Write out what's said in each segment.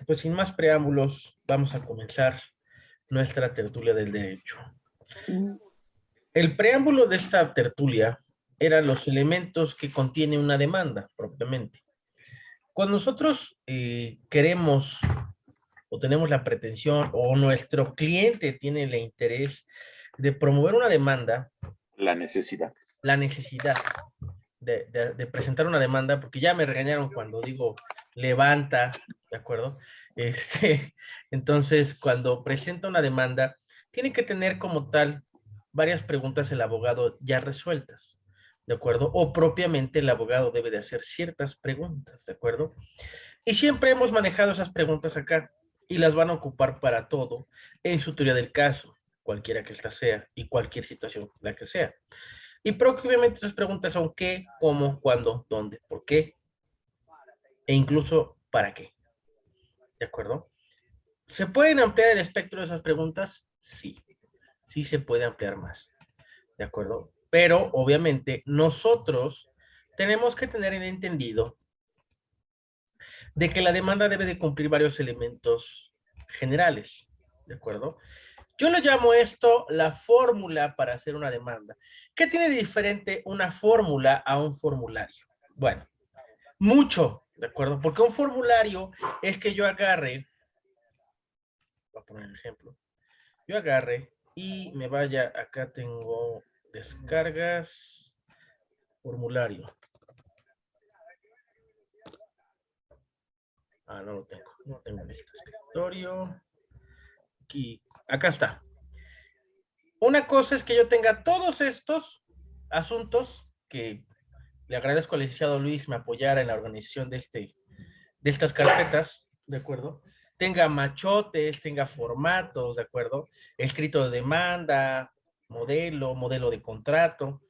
Pues sin más preámbulos, vamos a comenzar nuestra tertulia del derecho. El preámbulo de esta tertulia eran los elementos que contiene una demanda, propiamente. Cuando nosotros queremos o tenemos la pretensión o nuestro cliente tiene el interés de promover una demanda, la necesidad de presentar una demanda, porque ya me regañaron cuando digo levanta, ¿de acuerdo? Entonces, cuando presenta una demanda, tiene que tener como tal varias preguntas el abogado ya resueltas, ¿de acuerdo? O propiamente el abogado debe de hacer ciertas preguntas, ¿de acuerdo? Y siempre hemos manejado esas preguntas acá y las van a ocupar para todo en su teoría del caso, cualquiera que ésta sea y cualquier situación la que sea. Y propiamente esas preguntas son qué, cómo, cuándo, dónde, por qué e incluso para qué. ¿De acuerdo? ¿Se pueden ampliar el espectro de esas preguntas? Sí, sí se puede ampliar más. ¿De acuerdo? Pero obviamente nosotros tenemos que tener el entendido de que la demanda debe de cumplir varios elementos generales. ¿De acuerdo? Yo lo llamo esto la fórmula para hacer una demanda. ¿Qué tiene de diferente una fórmula a un formulario? Bueno, mucho, ¿de acuerdo? Porque un formulario es que yo agarre, voy a poner un ejemplo, yo agarre y me vaya, acá tengo descargas, formulario. Ah, no lo tengo, no tengo en este escritorio. Aquí, acá está. Una cosa es que yo tenga todos estos asuntos que le agradezco al licenciado Luis me apoyara en la organización de estas carpetas, ¿de acuerdo? Tenga machotes, tenga formatos, ¿de acuerdo? Escrito de demanda, modelo de contrato.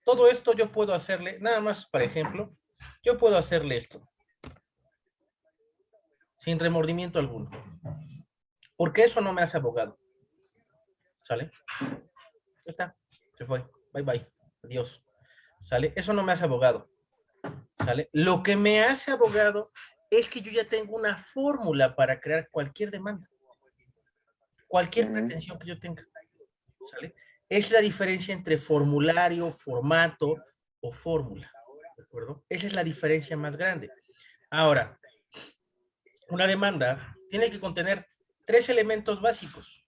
Todo esto yo puedo hacerle, nada más para ejemplo, yo puedo hacerle esto, sin remordimiento alguno, porque eso no me hace abogado, ¿sale? Ya está, se fue, bye bye, adiós, ¿sale? Eso no me hace abogado, ¿sale? Lo que me hace abogado es que yo ya tengo una fórmula para crear cualquier demanda, cualquier pretensión que yo tenga, ¿sale? Es la diferencia entre formulario, formato o fórmula, ¿de acuerdo? Esa es la diferencia más grande. Ahora, una demanda tiene que contener 3 elementos básicos,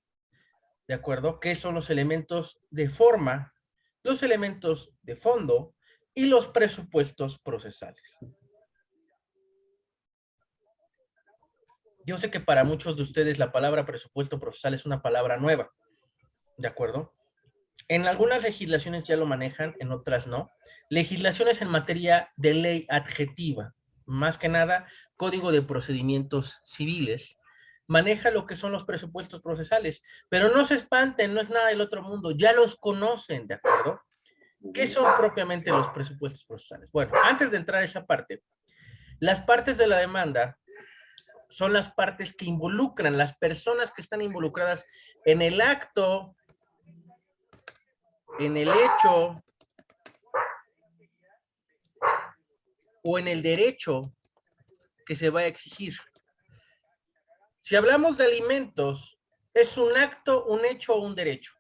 ¿de acuerdo? Que son los elementos de forma, los elementos de fondo y los presupuestos procesales. Yo sé que para muchos de ustedes la palabra presupuesto procesal es una palabra nueva, ¿de acuerdo? En algunas legislaciones ya lo manejan, en otras no. Legislaciones en materia de ley adjetiva, más que nada, Código de Procedimientos Civiles, maneja lo que son los presupuestos procesales, pero no se espanten, no es nada del otro mundo, ya los conocen, ¿de acuerdo? ¿Qué son propiamente los presupuestos procesales? Bueno, antes de entrar a esa parte, las partes de la demanda son las partes que involucran, las personas que están involucradas en el acto, en el hecho o en el derecho que se va a exigir. Si hablamos de alimentos, ¿es un acto, un hecho o un derecho?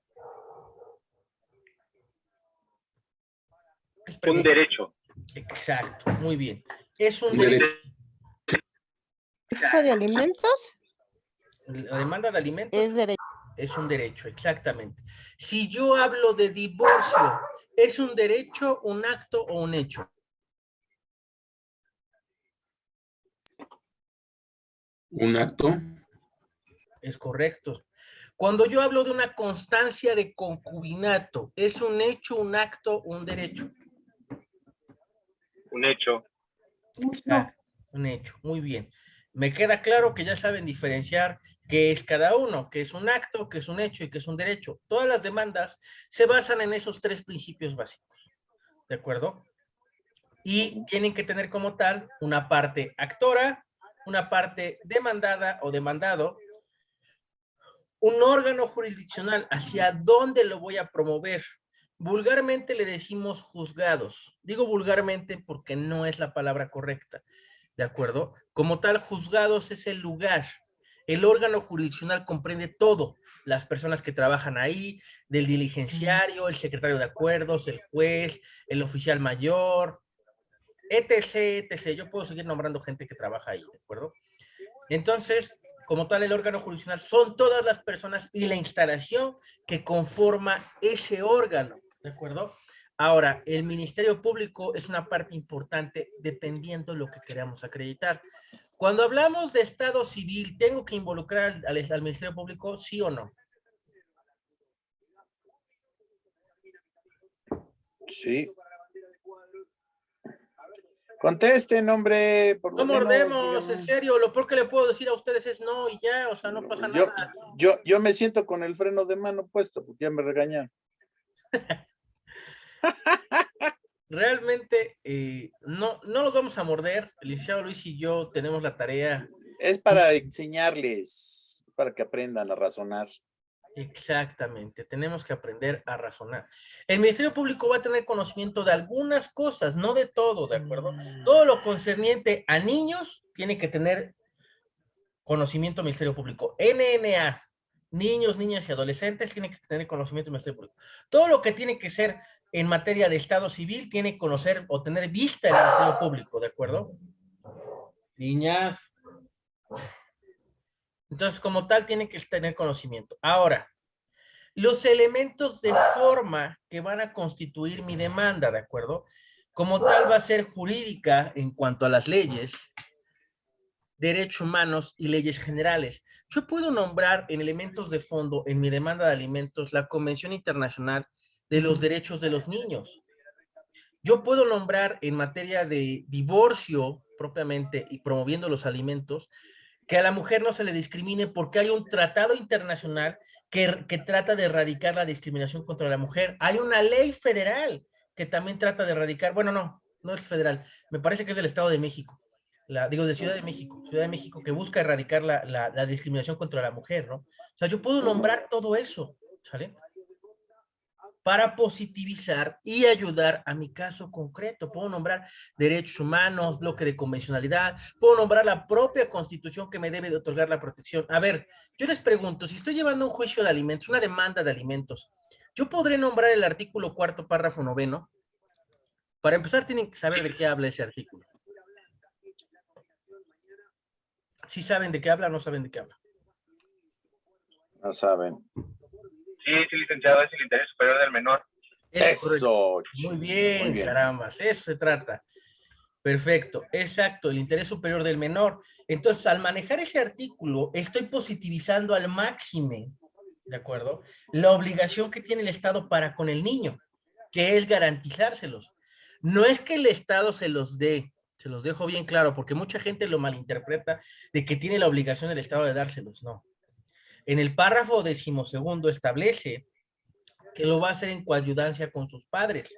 Un derecho. Exacto, muy bien. Es un derecho. ¿Derecho de alimentos? La demanda de alimentos Es derecho. es un derecho, exactamente. Si yo hablo de divorcio, ¿es un derecho, un acto o un hecho? Un acto. Es correcto. Cuando yo hablo de una constancia de concubinato, ¿es un hecho, un acto o un derecho? Un hecho. Un hecho, muy bien. Me queda claro que ya saben diferenciar qué es cada uno, qué es un acto, qué es un hecho y qué es un derecho. Todas las demandas se basan en esos 3 principios básicos, ¿de acuerdo? Y tienen que tener como tal una parte actora, una parte demandada o demandado, un órgano jurisdiccional, hacia dónde lo voy a promover. Vulgarmente le decimos juzgados. Digo vulgarmente porque no es la palabra correcta. ¿de acuerdo? Como tal, juzgados es el lugar. El órgano jurisdiccional comprende todo, las personas que trabajan ahí, del diligenciario, el secretario de acuerdos, el juez, el oficial mayor, etc., etc. Yo puedo seguir nombrando gente que trabaja ahí, ¿de acuerdo? Entonces, como tal, el órgano jurisdiccional son todas las personas y la instalación que conforma ese órgano, ¿de acuerdo? Ahora, el Ministerio Público es una parte importante dependiendo de lo que queramos acreditar. Cuando hablamos de Estado civil, ¿tengo que involucrar al Ministerio Público, sí o no? Sí. Contesten, hombre, por No lo menos, mordemos, en díganme. serio, lo peor que le puedo decir a ustedes es no y ya, o sea, no pasa Yo, nada. yo me siento con el freno de mano puesto, porque ya me regañaron. Realmente no los vamos a morder. El licenciado Luis y yo tenemos la tarea. Es para enseñarles, para que aprendan a razonar. Exactamente, tenemos que aprender a razonar. El Ministerio Público va a tener conocimiento de algunas cosas, no de todo, ¿de acuerdo? Todo lo concerniente a niños tiene que tener conocimiento del Ministerio Público. NNA, niños, niñas y adolescentes, tienen que tener conocimiento del Ministerio Público. Todo lo que tiene que ser en materia de Estado civil tiene que conocer o tener vista el Ministerio Público, ¿de acuerdo? Niñas. Entonces, como tal, tiene que tener conocimiento. Ahora, los elementos de forma que van a constituir mi demanda, ¿de acuerdo? Como tal va a ser jurídica en cuanto a las leyes, derechos humanos y leyes generales. Yo puedo nombrar en elementos de fondo en mi demanda de alimentos la Convención Internacional de los Derechos de los Niños. Yo puedo nombrar en materia de divorcio propiamente y promoviendo los alimentos que a la mujer no se le discrimine porque hay un tratado internacional que trata de erradicar la discriminación contra la mujer. Hay una ley federal que también trata de erradicar, bueno, no es federal, me parece que es del Estado de México, digo de Ciudad de México, que busca erradicar la discriminación contra la mujer, ¿no? O sea, yo puedo nombrar todo eso, ¿sale? Para positivizar y ayudar a mi caso concreto. Puedo nombrar derechos humanos, bloque de convencionalidad, puedo nombrar la propia constitución que me debe de otorgar la protección. A ver, yo les pregunto, si estoy llevando un juicio de alimentos, una demanda de alimentos, ¿yo podré nombrar el artículo 4º, párrafo 9º? Para empezar, tienen que saber de qué habla ese artículo. ¿Sí saben de qué habla o no saben de qué habla? No saben. Sí, sí, licenciado, es el interés superior del menor. Eso. Muy bien, Muy bien. carambas, eso se trata. Perfecto, exacto, el interés superior del menor. Entonces, al manejar ese artículo, estoy positivizando al máximo, ¿de acuerdo? La obligación que tiene el Estado para con el niño, que es garantizárselos. No es que el Estado se los dé, se los dejo bien claro, porque mucha gente lo malinterpreta de que tiene la obligación del Estado de dárselos, no. En el párrafo 12º establece que lo va a hacer en coayudancia con sus padres.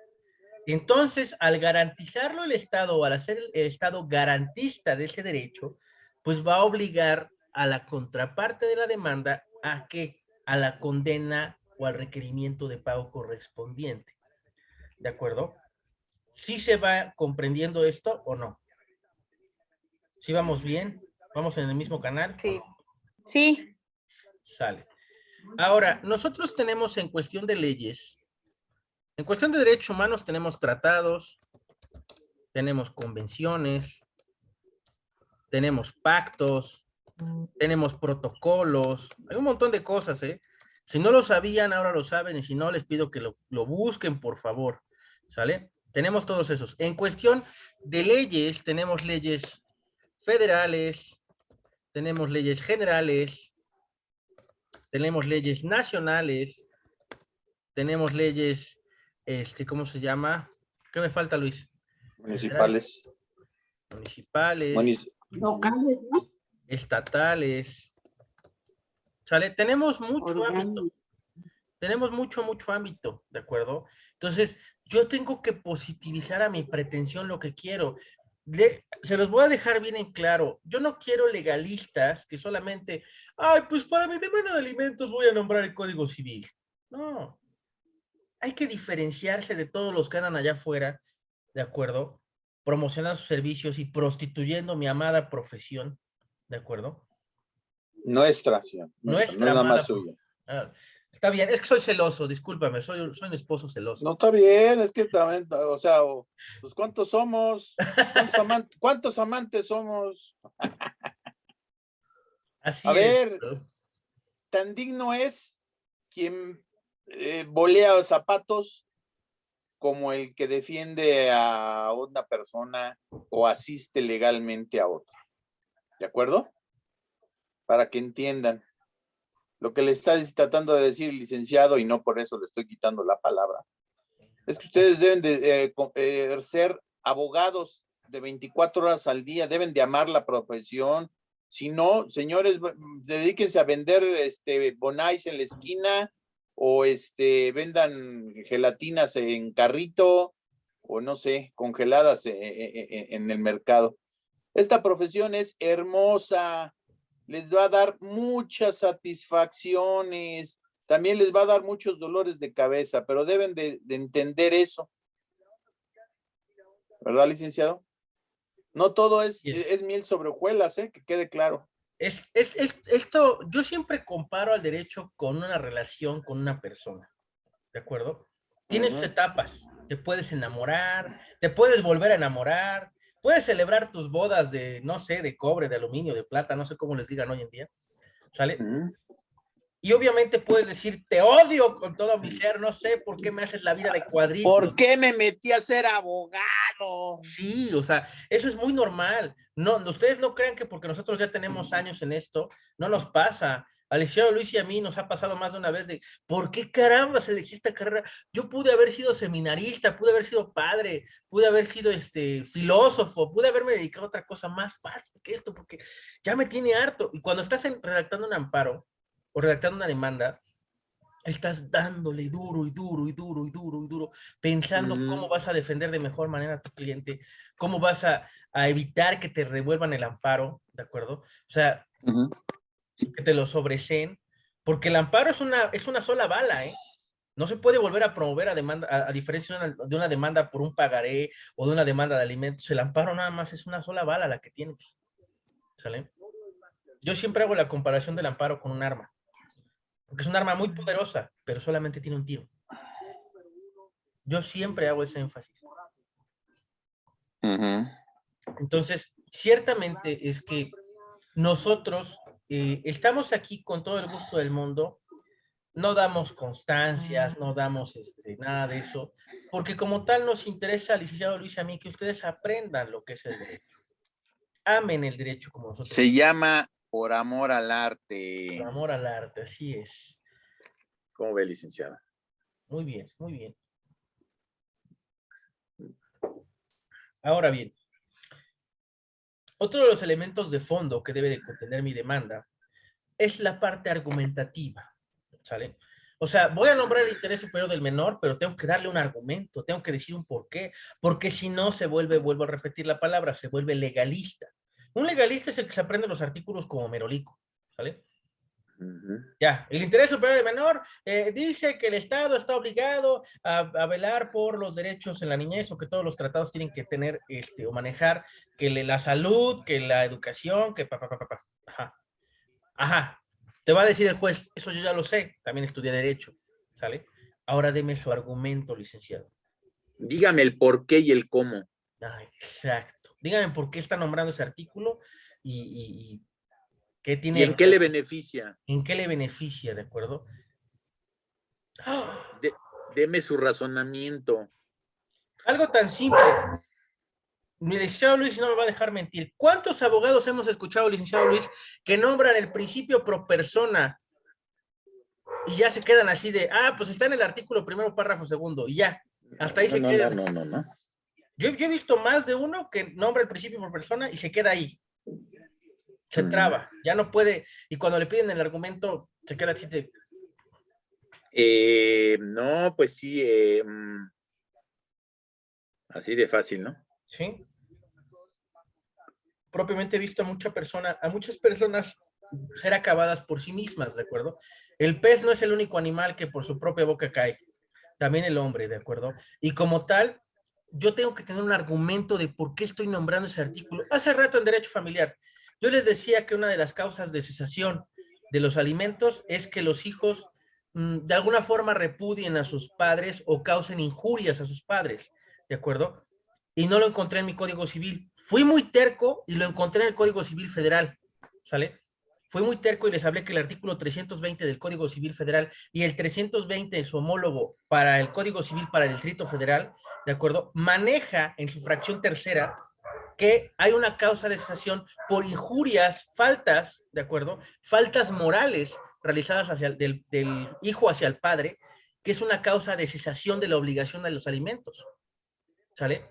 Entonces, al garantizarlo el Estado o al hacer el Estado garantista de ese derecho, pues va a obligar a la contraparte de la demanda a que a la condena o al requerimiento de pago correspondiente. ¿De acuerdo? ¿Sí se va comprendiendo esto o no? ¿Sí vamos bien? ¿Vamos en el mismo canal? Sí. Sí. Sale. Ahora, nosotros tenemos en cuestión de leyes, en cuestión de derechos humanos tenemos tratados, tenemos convenciones, tenemos pactos, tenemos protocolos, hay un montón de cosas, ¿eh? Si no lo sabían, ahora lo saben, y si no, les pido que lo busquen, por favor, ¿sale? Tenemos todos esos. En cuestión de leyes, tenemos leyes federales, tenemos leyes generales, tenemos leyes nacionales, tenemos leyes, ¿cómo se llama? ¿Qué me falta, Luis? Municipales. Municipales, Locales, ¿no? estatales, ¿sale? Tenemos mucho ámbito, Orgánicos. tenemos mucho ámbito, ¿de acuerdo? Entonces, yo tengo que positivizar a mi pretensión lo que quiero. Se los voy a dejar bien en claro. Yo no quiero legalistas que solamente, ay, pues para mi demanda de alimentos voy a nombrar el Código Civil. No. Hay que diferenciarse de todos los que andan allá afuera, ¿de acuerdo? promocionando sus servicios y prostituyendo mi amada profesión, ¿de acuerdo? Nuestra, señor. Nuestra, no es nada más suya. Está bien, es que soy celoso, discúlpame, soy un esposo celoso. No está bien, es que también, o sea, pues ¿cuántos somos? ¿Cuántos amantes somos? Así A es. ver, tan digno es quien volea zapatos como el que defiende a una persona o asiste legalmente a otra. ¿De acuerdo? Para que entiendan lo que le está tratando de decir el licenciado, y no por eso le estoy quitando la palabra, es que ustedes deben de ser abogados de 24 horas al día, deben de amar la profesión. Si no, señores, dedíquense a vender bonais en la esquina, o vendan gelatinas en carrito, o no sé, congeladas en el mercado. Esta profesión es hermosa, les va a dar muchas satisfacciones, también les va a dar muchos dolores de cabeza, pero deben de entender eso. ¿Verdad, licenciado? No todo es miel sobre hojuelas, que quede claro. Esto, yo siempre comparo al derecho con una relación con una persona, ¿de acuerdo? Tienes sus etapas, te puedes enamorar, te puedes volver a enamorar, puedes celebrar tus bodas de, no sé, de cobre, de aluminio, de plata, no sé cómo les digan hoy en día, ¿sale? Y obviamente puedes decir, te odio con todo mi ser, no sé por qué me haces la vida de cuadritos. ¿Por qué me metí a ser abogado? Sí, o sea, eso es muy normal. No, ustedes no crean que porque nosotros ya tenemos años en esto, no nos pasa. Al licenciado Luis y a mí nos ha pasado más de una vez de, ¿por qué caramba se elegí esta carrera? Yo pude haber sido seminarista, pude haber sido padre, pude haber sido filósofo, pude haberme dedicado a otra cosa más fácil que esto, porque ya me tiene harto. Y cuando estás redactando un amparo o redactando una demanda, estás dándole duro y duro y duro y duro y duro, pensando cómo vas a defender de mejor manera a tu cliente, cómo vas a evitar que te revuelvan el amparo, ¿de acuerdo? O sea, que te lo sobreseen, porque el amparo es una sola bala, ¿eh? No se puede volver a promover a diferencia de una demanda por un pagaré o de una demanda de alimentos. El amparo nada más es una sola bala la que tienes, ¿sale? Yo siempre hago la comparación del amparo con un arma. Porque es un arma muy poderosa, pero solamente tiene un tiro. Yo siempre hago ese énfasis. Entonces, ciertamente es que nosotros estamos aquí con todo el gusto del mundo, no damos constancias, no damos nada de eso, porque como tal nos interesa, licenciado Luis, a mí, que ustedes aprendan lo que es el derecho. Amen el derecho como nosotros. Se llama por amor al arte. Por amor al arte, así es. ¿Cómo ve, licenciado? Muy bien, muy bien. Ahora bien, otro de los elementos de fondo que debe de contener mi demanda es la parte argumentativa, ¿sale? O sea, voy a nombrar el interés superior del menor, pero tengo que darle un argumento, tengo que decir un porqué, porque si no se vuelve, vuelvo a repetir la palabra, se vuelve legalista. Un legalista es el que se aprende los artículos como merolico, ¿sale? Ya, el interés superior del menor dice que el Estado está obligado a velar por los derechos en la niñez, o que todos los tratados tienen que tener o manejar que la salud, que la educación, que Ajá. Ajá. Te va a decir el juez, eso yo ya lo sé, también estudié derecho, ¿sale? Ahora deme su argumento, licenciado. Dígame el por qué y el cómo. Ah, exacto. Dígame por qué está nombrando ese artículo y qué tiene. ¿Y en qué le beneficia? ¿En qué le beneficia, de acuerdo? Deme su razonamiento. Algo tan simple. Mi licenciado Luis no me va a dejar mentir. ¿Cuántos abogados hemos escuchado, licenciado Luis, que nombran el principio pro persona y ya se quedan así de, pues está en el artículo primero, párrafo segundo, y ya, hasta ahí se quedan? No. Yo he visto más de uno que nombra el principio por persona y se queda ahí. Se traba, ya no puede, y cuando le piden el argumento, se queda así de... No, pues sí, así de fácil, ¿no? Sí. Propiamente he visto a muchas personas ser acabadas por sí mismas, ¿de acuerdo? El pez no es el único animal que por su propia boca cae, también el hombre, ¿de acuerdo? Y como tal, yo tengo que tener un argumento de por qué estoy nombrando ese artículo. Hace rato en Derecho Familiar, yo les decía que una de las causas de cesación de los alimentos es que los hijos de alguna forma repudien a sus padres o causen injurias a sus padres, ¿de acuerdo? Y no lo encontré en mi Código Civil. Fui muy terco y lo encontré en el Código Civil Federal, ¿sale? Fui muy terco y les hablé que el artículo 320 del Código Civil Federal y el 320 de su homólogo para el Código Civil para el Distrito Federal, ¿de acuerdo? Maneja en su fracción tercera que hay una causa de cesación por injurias, faltas, ¿de acuerdo? Faltas morales realizadas hacia del hijo hacia el padre, que es una causa de cesación de la obligación de los alimentos, ¿sale?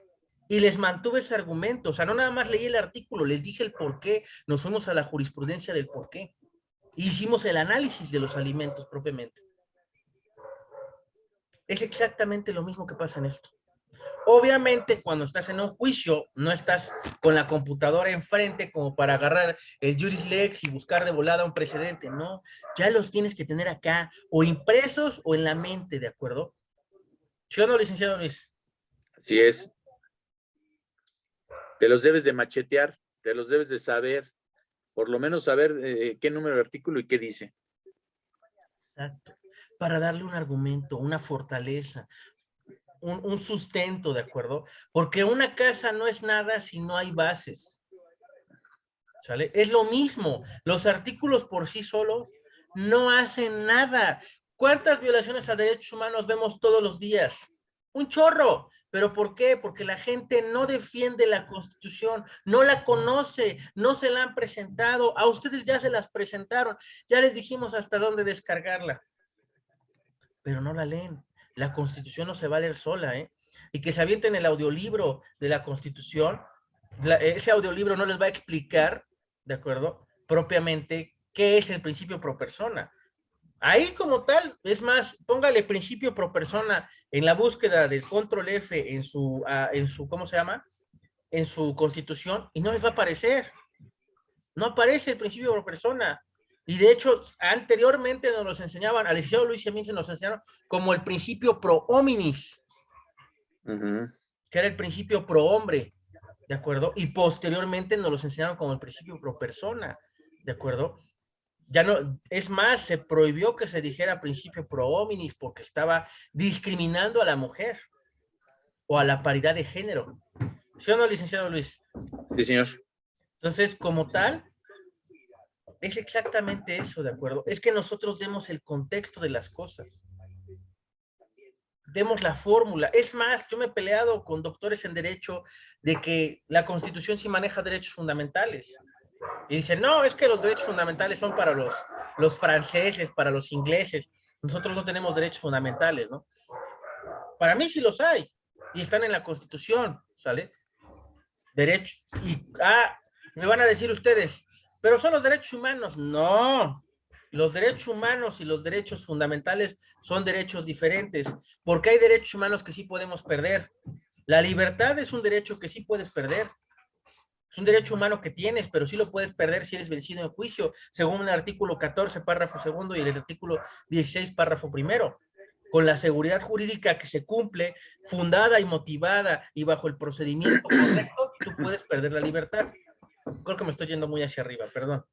Y les mantuve ese argumento, o sea, no nada más leí el artículo, les dije el por qué, nos fuimos a la jurisprudencia del por qué. Hicimos el análisis de los alimentos propiamente. Es exactamente lo mismo que pasa en esto. Obviamente, cuando estás en un juicio, no estás con la computadora enfrente como para agarrar el Juris Lex y buscar de volada un precedente. No, ya los tienes que tener acá, o impresos o en la mente, ¿de acuerdo? ¿Sí o no, licenciado Luis? Así es. Te los debes de machetear, te los debes de saber, por lo menos saber qué número de artículo y qué dice. Exacto. Para darle un argumento, una fortaleza, un sustento, ¿de acuerdo? Porque una casa no es nada si no hay bases, ¿sale? Es lo mismo, los artículos por sí solos no hacen nada. ¿Cuántas violaciones a derechos humanos vemos todos los días? Un chorro. ¿Pero por qué? Porque la gente no defiende la Constitución, no la conoce, no se la han presentado, a ustedes ya se las presentaron, ya les dijimos hasta dónde descargarla, pero no la leen. La Constitución no se va a leer sola, ¿eh? Y que se avienten el audiolibro de la Constitución, ese audiolibro no les va a explicar, ¿de acuerdo? Propiamente, qué es el principio pro persona. Ahí como tal, es más, póngale principio pro persona en la búsqueda del control F en su, ¿cómo se llama? En su Constitución y no les va a aparecer. No aparece el principio pro persona. Y de hecho, anteriormente nos los enseñaban, al licenciado Luis y a mí se nos enseñaron como el principio pro hominis, que era el principio pro hombre, ¿de acuerdo? Y posteriormente nos los enseñaron como el principio pro persona, ¿de acuerdo? Ya no, es más, se prohibió que se dijera principio pro hominis porque estaba discriminando a la mujer o a la paridad de género. ¿Sí o no, licenciado Luis? Sí, señor. Entonces, como tal, es exactamente eso, ¿de acuerdo? Es que nosotros demos el contexto de las cosas. Demos la fórmula. Es más, yo me he peleado con doctores en derecho de que la Constitución sí maneja derechos fundamentales. Y dicen, no, es que los derechos fundamentales son para los franceses, para los ingleses. Nosotros no tenemos derechos fundamentales, ¿no? Para mí sí los hay. Y están en la Constitución, ¿sale? Derecho. Y, me van a decir ustedes, pero son los derechos humanos. No, los derechos humanos y los derechos fundamentales son derechos diferentes, porque hay derechos humanos que sí podemos perder. La libertad es un derecho que sí puedes perder. Es un derecho humano que tienes, pero sí lo puedes perder si eres vencido en juicio, según el artículo 14, párrafo segundo, y el artículo 16, párrafo primero. Con la seguridad jurídica que se cumple, fundada y motivada y bajo el procedimiento correcto, tú puedes perder la libertad. Creo que me estoy yendo muy hacia arriba, perdón.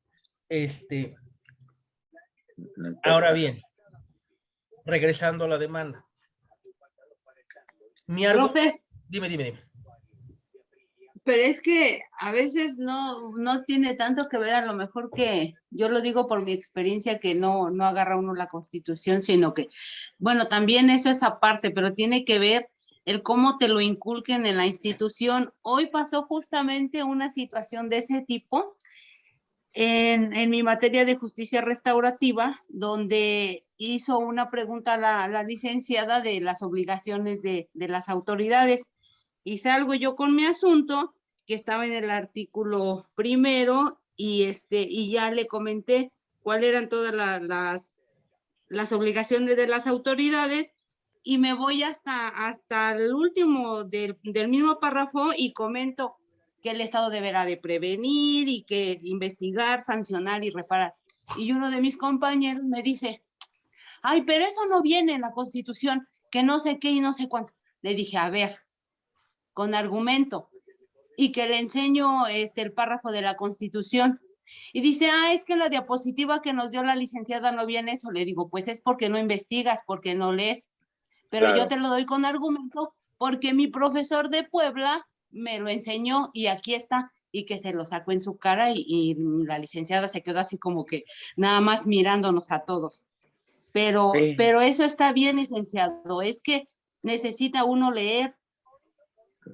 Ahora bien, regresando a la demanda. Profe, Dime. pero es que a veces no tiene tanto que ver, a lo mejor que yo lo digo por mi experiencia, que no agarra uno la Constitución, sino que, bueno, también eso es aparte, pero tiene que ver el cómo te lo inculquen en la institución. Hoy pasó justamente una situación de ese tipo en mi materia de justicia restaurativa, donde hizo una pregunta la licenciada de las obligaciones de las autoridades. Y salgo yo con mi asunto, que estaba en el artículo primero, y ya le comenté cuáles eran todas las obligaciones de las autoridades, y me voy hasta el último del mismo párrafo y comento que el Estado deberá de prevenir y que investigar, sancionar y reparar. Y uno de mis compañeros me dice, ay, pero eso no viene en la Constitución, que no sé qué y no sé cuánto. Le dije, a ver, con argumento, y que le enseño el párrafo de la Constitución. Y dice, es que la diapositiva que nos dio la licenciada no viene eso. Le digo, pues es porque no investigas, porque no lees. Pero Claro. yo te lo doy con argumento porque mi profesor de Puebla me lo enseñó y aquí está, y que se lo sacó en su cara y la licenciada se quedó así como que nada más mirándonos a todos. Pero eso está bien, licenciado, es que necesita uno leer.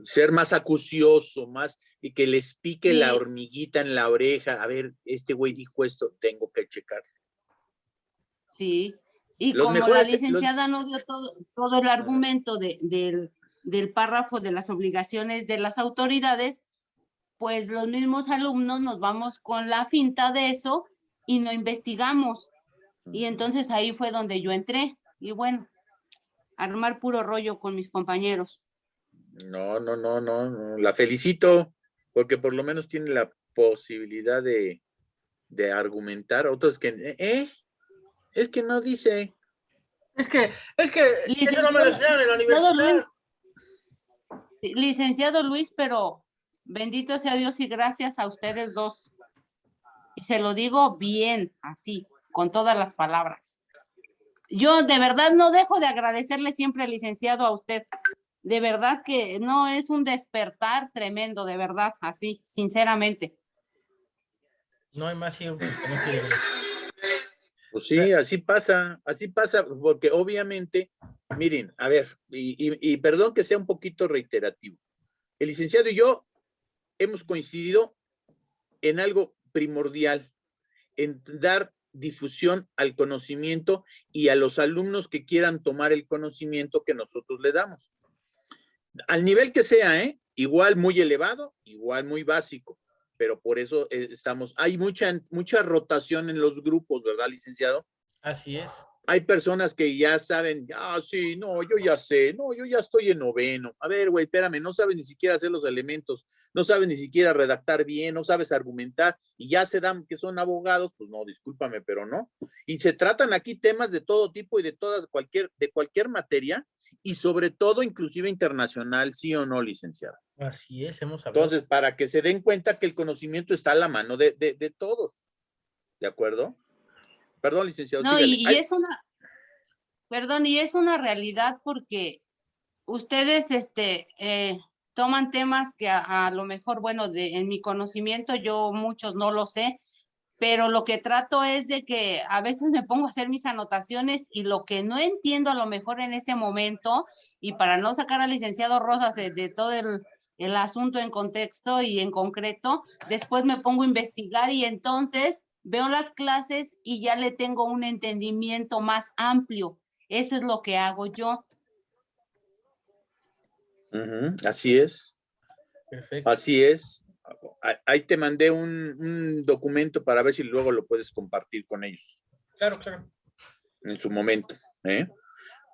Ser más acucioso, más, y que les pique Sí. la hormiguita en la oreja. A ver, este güey dijo esto, tengo que checar. Sí, y Los como mejores, la licenciada no dio todo el argumento del párrafo de las obligaciones de las autoridades, pues los mismos alumnos nos vamos con la finta de eso y no investigamos. Y entonces ahí fue donde yo entré. Y bueno, armar puro rollo con mis compañeros. No, la felicito, porque por lo menos tiene la posibilidad de argumentar. Otros que, es que no dice. Es que eso no me lo enseñaron en la universidad. Licenciado Luis, pero bendito sea Dios y gracias a ustedes dos. Y se lo digo bien, así, con todas las palabras. Yo de verdad no dejo de agradecerle siempre, licenciado, a usted. De verdad que no, es un despertar tremendo, de verdad, así, sinceramente. No hay más ciego que no quiere ver. Pues sí, así pasa, porque obviamente, miren, a ver, y perdón que sea un poquito reiterativo. El licenciado y yo hemos coincidido en algo primordial, en dar difusión al conocimiento y a los alumnos que quieran tomar el conocimiento que nosotros le damos. Al nivel que sea, igual muy elevado, igual muy básico, pero por eso hay mucha rotación en los grupos, ¿verdad, licenciado? Así es. Hay personas que ya saben, sí, no, yo ya sé, no, yo ya estoy en noveno. A ver, güey, espérame, no sabes ni siquiera hacer los elementos, no sabes ni siquiera redactar bien, no sabes argumentar, y ya se dan que son abogados, pues no, discúlpame, pero no. Y se tratan aquí temas de todo tipo y de cualquier materia, y sobre todo inclusive internacional, ¿sí o no, licenciada? Así es, hemos hablado. Entonces, para que se den cuenta que el conocimiento está a la mano de todos, ¿de acuerdo? Perdón, licenciado, no, sígale. y es una realidad porque ustedes toman temas que a lo mejor, bueno, en mi conocimiento yo muchos no lo sé, pero lo que trato es de que a veces me pongo a hacer mis anotaciones y lo que no entiendo a lo mejor en ese momento, y para no sacar al licenciado Rosas de todo el asunto en contexto y en concreto, después me pongo a investigar y entonces veo las clases y ya le tengo un entendimiento más amplio. Eso es lo que hago yo. Así es. Perfecto. Así es. Ahí te mandé un documento para ver si luego lo puedes compartir con ellos. Claro, claro. En su momento.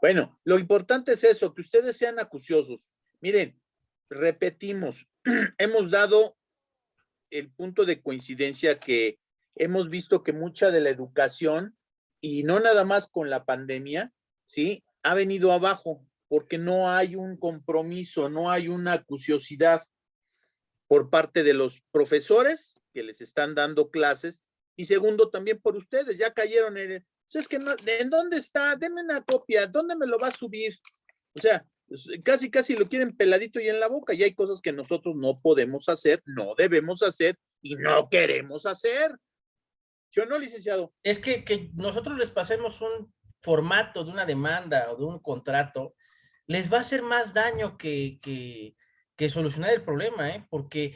Bueno, lo importante es eso, que ustedes sean acuciosos. Miren, repetimos, hemos dado el punto de coincidencia que hemos visto que mucha de la educación, y no nada más con la pandemia, ¿sí? Ha venido abajo, porque no hay un compromiso, no hay una acuciosidad por parte de los profesores que les están dando clases, y segundo, también por ustedes, ya cayeron en el, es que no, ¿en dónde está? Denme una copia, ¿dónde me lo va a subir? O sea, casi lo quieren peladito y en la boca, y hay cosas que nosotros no podemos hacer, no debemos hacer, y no queremos hacer. ¿Sí o no, licenciado? Es que nosotros les pasemos un formato de una demanda o de un contrato, les va a hacer más daño que solucionar el problema, porque,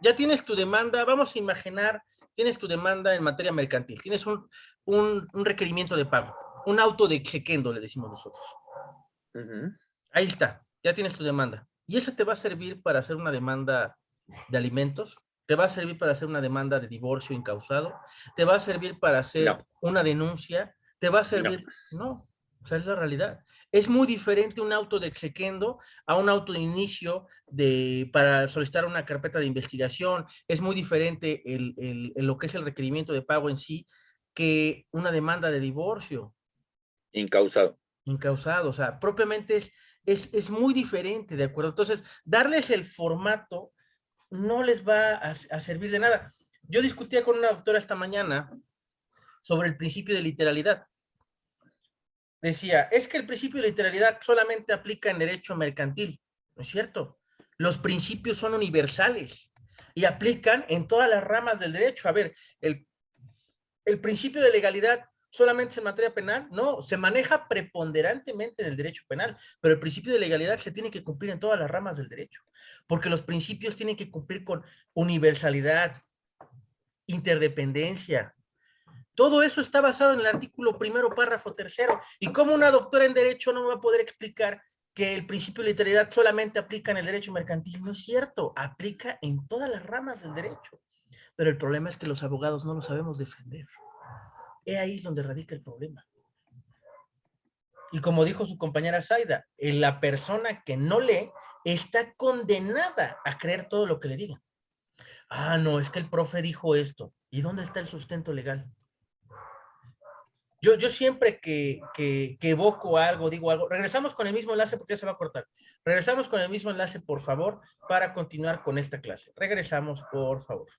ya tienes tu demanda, vamos a imaginar, tienes tu demanda en materia mercantil, tienes un requerimiento de pago, un auto de exequendo, le decimos nosotros. Ahí está, ya tienes tu demanda. ¿Y eso te va a servir para hacer una demanda de alimentos? ¿Te va a servir para hacer una demanda de divorcio incausado? ¿Te va a servir para hacer una denuncia? ¿Te va a servir? No, o sea, es la realidad. Es muy diferente un auto de exequendo a un auto de inicio para solicitar una carpeta de investigación. Es muy diferente lo que es el requerimiento de pago en sí que una demanda de divorcio. Incausado. Incausado, o sea, propiamente es muy diferente, ¿de acuerdo? Entonces, darles el formato no les va a servir de nada. Yo discutía con una doctora esta mañana sobre el principio de literalidad. Decía, es que el principio de literalidad solamente aplica en derecho mercantil. No es cierto. Los principios son universales y aplican en todas las ramas del derecho. A ver, el principio de legalidad solamente es en materia penal. No, se maneja preponderantemente en el derecho penal, pero el principio de legalidad se tiene que cumplir en todas las ramas del derecho, porque los principios tienen que cumplir con universalidad, interdependencia. Todo eso está basado en el artículo primero, párrafo tercero. ¿Y cómo una doctora en derecho no me va a poder explicar que el principio de literalidad solamente aplica en el derecho mercantil? No es cierto, aplica en todas las ramas del derecho. Pero el problema es que los abogados no lo sabemos defender. Es ahí donde radica el problema. Y como dijo su compañera Zaida, la persona que no lee está condenada a creer todo lo que le digan. Ah, no, es que el profe dijo esto. ¿Y dónde está el sustento legal? Yo siempre que evoco algo, digo algo, regresamos con el mismo enlace porque ya se va a cortar. Regresamos con el mismo enlace, por favor, para continuar con esta clase. Regresamos, por favor.